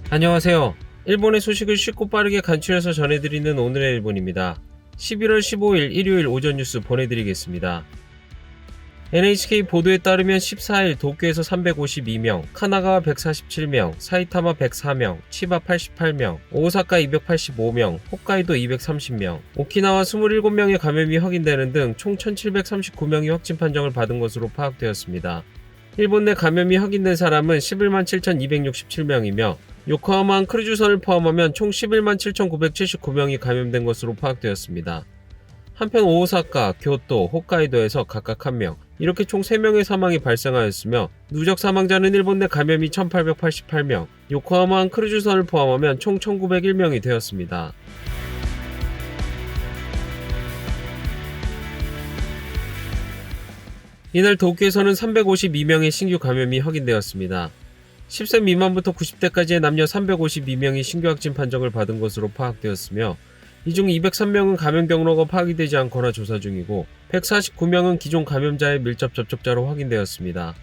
안녕하세요. 일본의 소식을 쉽고 빠르게 간추려서 전해드리는 오늘의 일본입니다. 11월 15일 일요일 오전 뉴스 보내드리겠습니다. NHK 보도에 따르면 14일 도쿄에서 352명, 카나가와 147명, 사이타마 104명, 치바 88명, 오사카 285명, 홋카이도 230명, 오키나와 27명의 감염이 확인되는 등 총 1739명이 확진 판정을 받은 것으로 파악되었습니다. 일본 내 감염이 확인된 사람은 11만 7,267명이며 요코하마항 크루즈선을 포함하면 총 11만 7,979명이 감염된 것으로 파악되었습니다. 한편 오사카, 교토, 홋카이도에서 각각 1명, 이렇게 총 3명의 사망이 발생하였으며 누적 사망자는 일본 내 감염이 1,888명, 요코하마항 크루즈선을 포함하면 총 1,901명이 되었습니다. 이날 도쿄에서는 352명의 신규 감염이 확인되었습니다. 10세 미만부터 90대까지의 남녀 352명이 신규 확진 판정을 받은 것으로 파악되었으며 이 중 203명은 감염 경로가 파악이 되지 않거나 조사 중이고 149명은 기존 감염자의 밀접 접촉자로 확인되었습니다.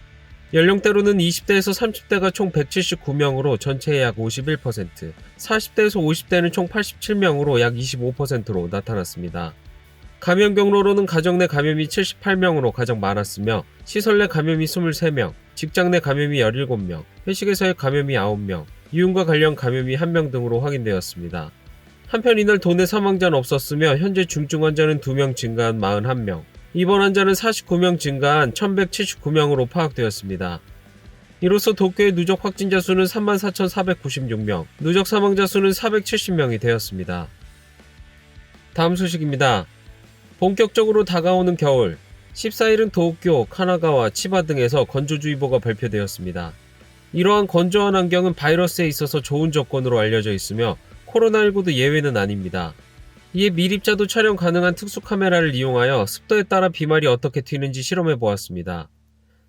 연령대로는 20대에서 30대가 총 179명으로 전체의 약 51%, 40대에서 50대는 총 87명으로 약 25%로 나타났습니다. 감염 경로로는 가정 내 감염이 78명으로 가장 많았으며 시설 내 감염이 23명, 직장 내 감염이 17명, 회식에서의 감염이 9명, 이용과 관련 감염이 1명 등으로 확인되었습니다. 한편 이날 도내 사망자는 없었으며 현재 중증 환자는 2명 증가한 41명, 입원 환자는 49명 증가한 1179명으로 파악되었습니다. 이로써 도쿄의 누적 확진자 수는 34,496명, 누적 사망자 수는 470명이 되었습니다. 다음 소식입니다. 본격적으로 다가오는 겨울, 14일은 도쿄, 카나가와 치바 등에서 건조주의보가 발표되었습니다. 이러한 건조한 환경은 바이러스에 있어서 좋은 조건으로 알려져 있으며 코로나19도 예외는 아닙니다. 이에 밀입자도 촬영 가능한 특수 카메라를 이용하여 습도에 따라 비말이 어떻게 튀는지 실험해 보았습니다.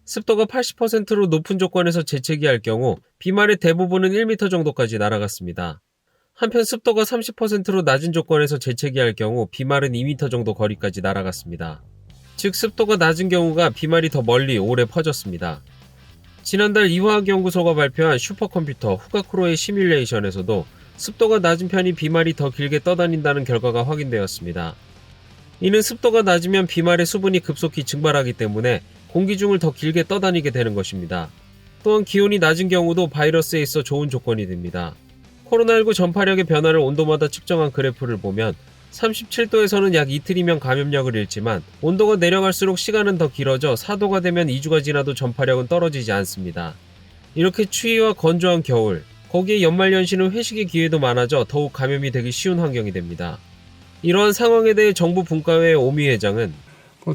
습도가 80%로 높은 조건에서 재채기할 경우 비말의 대부분은 1m 정도까지 날아갔습니다. 한편 습도가 30%로 낮은 조건에서 재채기할 경우 비말은 2m 정도 거리까지 날아갔습니다. 즉 습도가 낮은 경우가 비말이 더 멀리 오래 퍼졌습니다. 지난달 이화학연구소가 발표한 슈퍼컴퓨터 후가쿠로의 시뮬레이션에서도 습도가 낮은 편이 비말이 더 길게 떠다닌다는 결과가 확인되었습니다. 이는 습도가 낮으면 비말의 수분이 급속히 증발하기 때문에 공기 중을 더 길게 떠다니게 되는 것입니다. 또한 기온이 낮은 경우도 바이러스에 있어 좋은 조건이 됩니다. 코로나19 전파력의 변화를 온도마다 측정한 그래프를 보면 37도에서는 약 이틀이면 감염력을 잃지만 온도가 내려갈수록 시간은 더 길어져 4도가 되면 2주가 지나도 전파력은 떨어지지 않습니다. 이렇게 추위와 건조한 겨울, 거기에 연말연시는 회식의 기회도 많아져 더욱 감염이 되기 쉬운 환경이 됩니다. 이러한 상황에 대해 정부 분과회 오미 회장은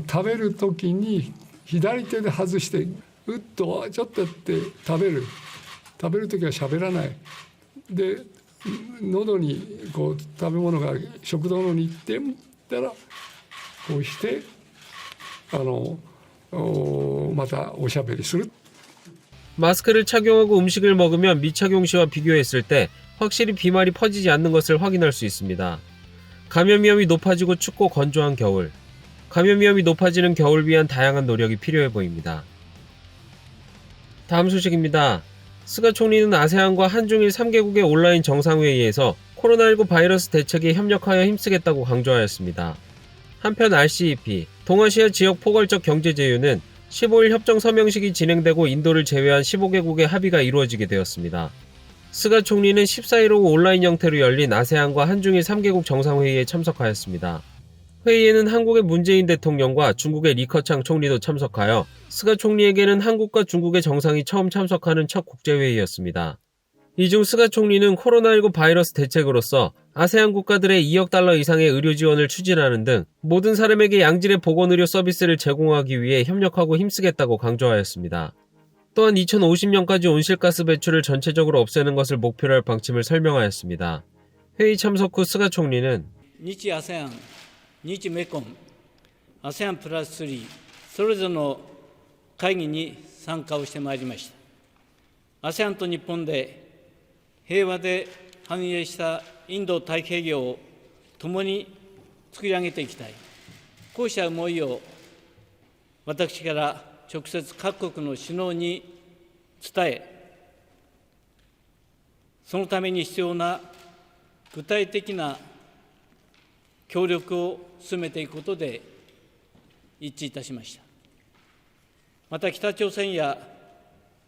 食べるときに左手で外してうっとちょっとやって食べるときは喋らないで喉にこう食べ物が食道のに行ってたらこうしてまたおしゃべりする 마스크를 착용하고 음식을 먹으면 미착용 시와 비교했을 때 확실히 비말이 퍼지지 않는 것을 확인할 수 있습니다. 감염 위험이 높아지고 춥고 건조한 겨울, 감염 위험이 높아지는 겨울 위한 다양한 노력이 필요해 보입니다. 다음 소식입니다. 스가 총리는 아세안과 한중일 3개국의 온라인 정상회의에서 코로나19 바이러스 대책에 협력하여 힘쓰겠다고 강조하였습니다. 한편 RCEP, 동아시아 지역 포괄적 경제 제휴는 15일 협정 서명식이 진행되고 인도를 제외한 15개국의 합의가 이루어지게 되었습니다. 스가 총리는 14일 오후 온라인 형태로 열린 아세안과 한중일 3개국 정상회의에 참석하였습니다. 회의에는 한국의 문재인 대통령과 중국의 리커창 총리도 참석하여 스가 총리에게는 한국과 중국의 정상이 처음 참석하는 첫 국제회의였습니다. 이 중 스가 총리는 코로나19 바이러스 대책으로서 아세안 국가들의 2억 달러 이상의 의료 지원을 추진하는 등 모든 사람에게 양질의 보건의료 서비스를 제공하기 위해 협력하고 힘쓰겠다고 강조하였습니다. 또한 2050년까지 온실가스 배출을 전체적으로 없애는 것을 목표로 할 방침을 설명하였습니다. 회의 참석 후 스가 총리는日アセアン、日メコン、アセアンプラス3それぞれの会議に参加をしてまいりました。アセアンと日本で平和で繁栄したインド太平洋を共に作り上げていきたい、こうした思いを私から直接各国の首脳に伝え、そのために必要な具体的な協力を進めていくことで一致いたしました。また北朝鮮や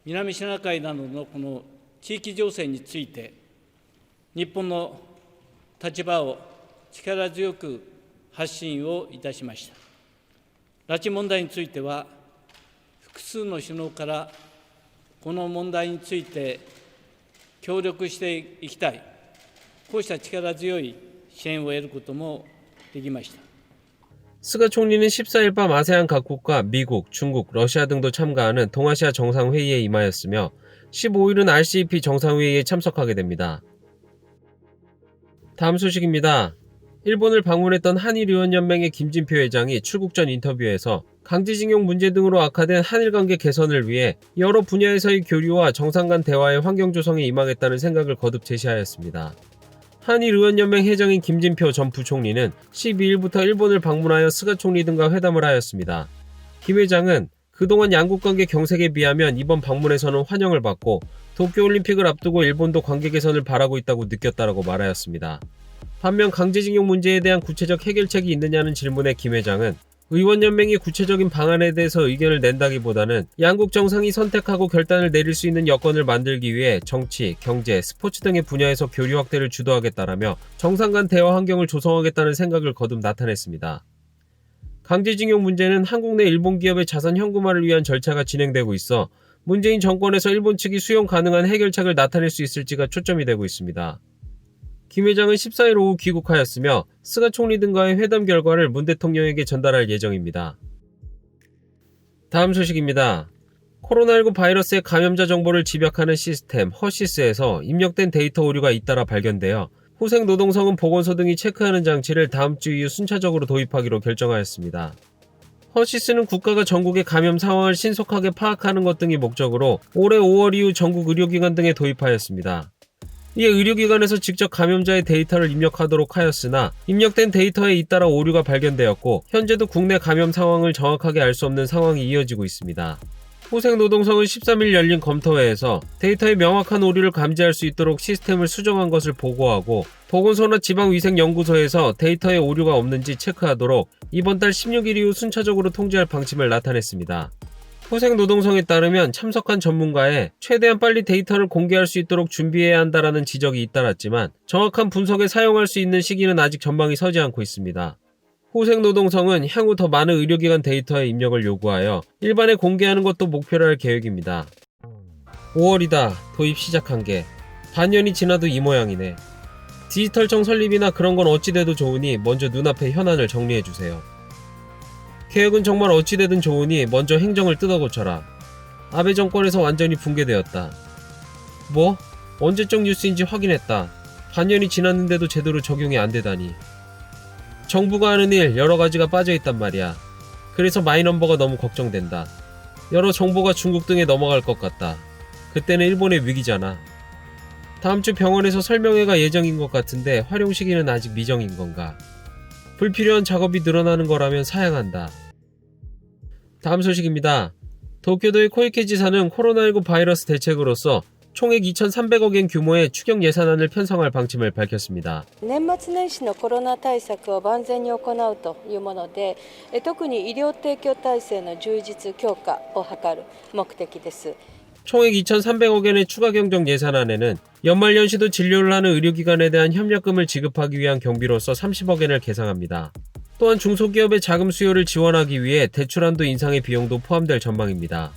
南シナ海などのこの地域情勢について、日本の立場を力強く発信をいたしました。拉致問題については、複数の首脳からこの問題について協力していきたい、こうした力強い支援を得ることもできました。 스가 총리는 14일 밤 아세안 각국과 미국, 중국, 러시아 등도 참가하는 동아시아 정상회의에 임하였으며 15일은 RCEP 정상회의에 참석하게 됩니다. 다음 소식입니다. 일본을 방문했던 한일의원연맹의 김진표 회장이 출국 전 인터뷰에서 강제징용 문제 등으로 악화된 한일관계 개선을 위해 여러 분야에서의 교류와 정상 간 대화의 환경 조성에 임하겠다는 생각을 거듭 제시하였습니다. 한일의원연맹 회장인 김진표 전 부총리는 12일부터 일본을 방문하여 스가 총리 등과 회담을 하였습니다. 김 회장은 그동안 양국 관계 경색에 비하면 이번 방문에서는 환영을 받고 도쿄올림픽을 앞두고 일본도 관계 개선을 바라고 있다고 느꼈다라고 말하였습니다. 반면 강제징용 문제에 대한 구체적 해결책이 있느냐는 질문에 김 회장은 의원연맹이 구체적인 방안에 대해서 의견을 낸다기보다는 양국 정상이 선택하고 결단을 내릴 수 있는 여건을 만들기 위해 정치, 경제, 스포츠 등의 분야에서 교류 확대를 주도하겠다라며 정상 간 대화 환경을 조성하겠다는 생각을 거듭 나타냈습니다. 강제징용 문제는 한국 내 일본 기업의 자산 현금화를 위한 절차가 진행되고 있어 문재인 정권에서 일본 측이 수용 가능한 해결책을 나타낼 수 있을지가 초점이 되고 있습니다. 김 회장은 14일 오후 귀국하였으며 스가 총리 등과의 회담 결과를 문 대통령에게 전달할 예정입니다. 다음 소식입니다. 코로나19 바이러스의 감염자 정보를 집약하는 시스템 허시스에서 입력된 데이터 오류가 잇따라 발견되어 후생노동성은 보건소 등이 체크하는 장치를 다음 주 이후 순차적으로 도입하기로 결정하였습니다. 허시스는 국가가 전국의 감염 상황을 신속하게 파악하는 것 등이 목적으로 올해 5월 이후 전국 의료기관 등에 도입하였습니다. 이에 의료기관에서 직접 감염자의 데이터를 입력하도록 하였으나 입력된 데이터에 잇따라 오류가 발견되었고 현재도 국내 감염 상황을 정확하게 알 수 없는 상황이 이어지고 있습니다. 후생노동성은 13일 열린 검토회에서 데이터의 명확한 오류를 감지할 수 있도록 시스템을 수정한 것을 보고하고 보건소나 지방위생연구소에서 데이터에 오류가 없는지 체크하도록 이번 달 16일 이후 순차적으로 통지할 방침을 나타냈습니다. 후생노동성에 따르면 참석한 전문가에 최대한 빨리 데이터를 공개할 수 있도록 준비해야 한다라는 지적이 잇따랐지만 정확한 분석에 사용할 수 있는 시기는 아직 전망이 서지 않고 있습니다. 후생노동성은 향후 더 많은 의료기관 데이터의 입력을 요구하여 일반에 공개하는 것도 목표로 할 계획입니다. 5월이다. 도입 시작한 게 반년이 지나도 이 모양이네. 디지털청 설립이나 그런 건 어찌돼도 좋으니 먼저 눈앞의 현안을 정리해주세요. 개혁은 정말 어찌되든 좋으니 먼저 행정을 뜯어고쳐라. 아베 정권에서 완전히 붕괴되었다. 뭐? 언제적 뉴스인지 확인했다. 반년이 지났는데도 제대로 적용이 안 되다니. 정부가 하는 일 여러 가지가 빠져있단 말이야. 그래서 마이넘버가 너무 걱정된다. 여러 정보가 중국 등에 넘어갈 것 같다. 그때는 일본의 위기잖아. 다음 주 병원에서 설명회가 예정인 것 같은데 활용 시기는 아직 미정인 건가? 불필요한 작업이 늘어나는 거라면 사양한다. 다음 소식입니다. 도쿄도의 코이케 지사는 코로나19 바이러스 대책으로서 총액 2,300억 엔 규모의 추경 예산안을 편성할 방침을 밝혔습니다. 年末年始のコロナ対策を万全に行うというもので、特に医療提供体制の充実強化を図る目的です。 총액 2,300억 엔의 추가 경정 예산안에는 연말연시도 진료를 하는 의료기관에 대한 협력금을 지급하기 위한 경비로서 30억 엔을 계상합니다. 또한 중소기업의 자금 수요를 지원하기 위해 대출한도 인상의 비용도 포함될 전망입니다.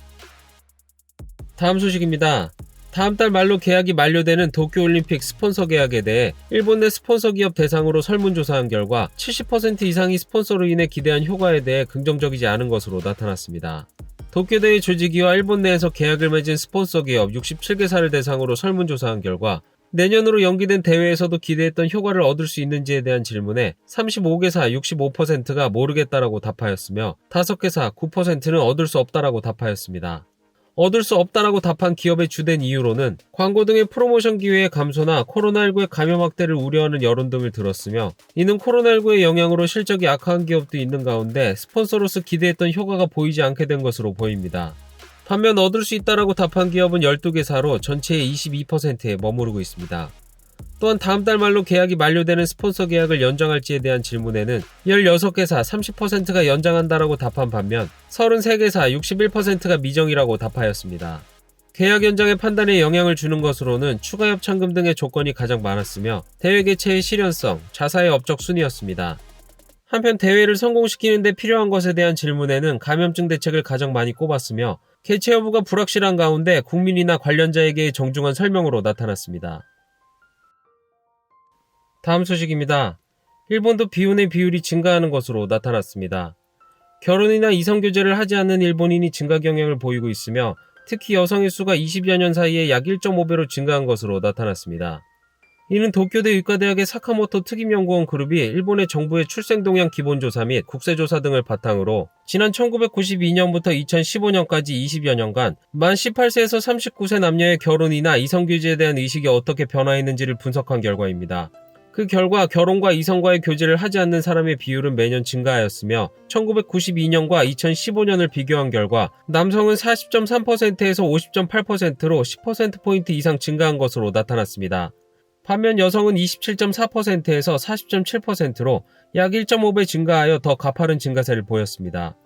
다음 소식입니다. 다음 달 말로 계약이 만료되는 도쿄올림픽 스폰서 계약에 대해 일본 내 스폰서 기업 대상으로 설문조사한 결과 70% 이상이 스폰서로 인해 기대한 효과에 대해 긍정적이지 않은 것으로 나타났습니다. 도쿄대회 조직위와 일본 내에서 계약을 맺은 스폰서 기업 67개사를 대상으로 설문조사한 결과 내년으로 연기된 대회에서도 기대했던 효과를 얻을 수 있는지에 대한 질문에 35개사 65%가 모르겠다라고 답하였으며 5개사 9%는 얻을 수 없다라고 답하였습니다. 얻을 수 없다라고 답한 기업의 주된 이유로는 광고 등의 프로모션 기회의 감소나 코로나19의 감염 확대를 우려하는 여론 등을 들었으며 이는 코로나19의 영향으로 실적이 악화한 기업도 있는 가운데 스폰서로서 기대했던 효과가 보이지 않게 된 것으로 보입니다. 반면 얻을 수 있다라고 답한 기업은 12개사로 전체의 22%에 머무르고 있습니다. 또한 다음 달 말로 계약이 만료되는 스폰서 계약을 연장할지에 대한 질문에는 16개사 30%가 연장한다라고 답한 반면 33개사 61%가 미정이라고 답하였습니다. 계약 연장의 판단에 영향을 주는 것으로는 추가 협찬금 등의 조건이 가장 많았으며 대회 개최의 실현성, 자사의 업적 순이었습니다. 한편 대회를 성공시키는 데 필요한 것에 대한 질문에는 감염증 대책을 가장 많이 꼽았으며 개최 여부가 불확실한 가운데 국민이나 관련자에게의 정중한 설명으로 나타났습니다. 다음 소식입니다. 일본도 비혼의 비율이 증가하는 것으로 나타났습니다. 결혼이나 이성교제를 하지 않는 일본인이 증가 경향을 보이고 있으며 특히 여성의 수가 20여 년 사이에 약 1.5배로 증가한 것으로 나타났습니다. 이는 도쿄대 의과대학의 사카모토 특임연구원 그룹이 일본의 정부의 출생동향 기본조사 및 국세조사 등을 바탕으로 지난 1992년부터 2015년까지 20여 년간 만 18세에서 39세 남녀의 결혼이나 이성교제에 대한 의식이 어떻게 변화했는지를 분석한 결과입니다. 그 결과 결혼과 이성과의 교제를 하지 않는 사람의 비율은 매년 증가하였으며 1992년과 2015년을 비교한 결과 남성은 40.3%에서 50.8%로 10%포인트 이상 증가한 것으로 나타났습니다. 반면 여성은 27.4%에서 40.7%로 약 1.5배 증가하여 더 가파른 증가세를 보였습니다.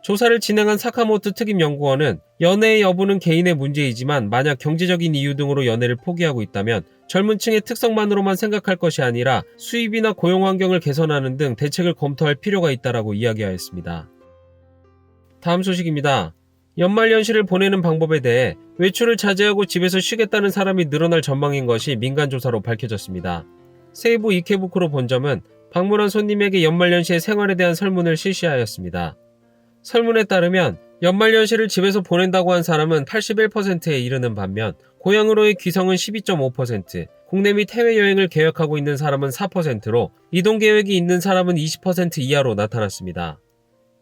조사를 진행한 사카모토 특임연구원은 연애의 여부는 개인의 문제이지만 만약 경제적인 이유 등으로 연애를 포기하고 있다면 젊은 층의 특성만으로만 생각할 것이 아니라 수입이나 고용 환경을 개선하는 등 대책을 검토할 필요가 있다라고 이야기하였습니다. 다음 소식입니다. 연말연시를 보내는 방법에 대해 외출을 자제하고 집에서 쉬겠다는 사람이 늘어날 전망인 것이 민간조사로 밝혀졌습니다. 세이부 이케부쿠로 본점은 방문한 손님에게 연말연시의 생활에 대한 설문을 실시하였습니다. 설문에 따르면 연말연시를 집에서 보낸다고 한 사람은 81%에 이르는 반면 고향으로의 귀성은 12.5%, 국내 및 해외여행을 계획하고 있는 사람은 4%로 이동 계획이 있는 사람은 20% 이하로 나타났습니다.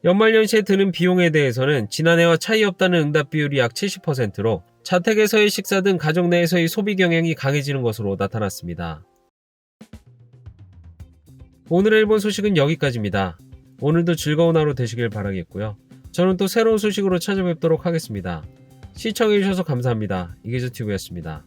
연말연시에 드는 비용에 대해서는 지난해와 차이 없다는 응답 비율이 약 70%로 자택에서의 식사 등 가정 내에서의 소비 경향이 강해지는 것으로 나타났습니다. 오늘의 일본 소식은 여기까지입니다. 오늘도 즐거운 하루 되시길 바라겠고요. 저는 또 새로운 소식으로 찾아뵙도록 하겠습니다. 시청해주셔서 감사합니다. 이계저TV였습니다.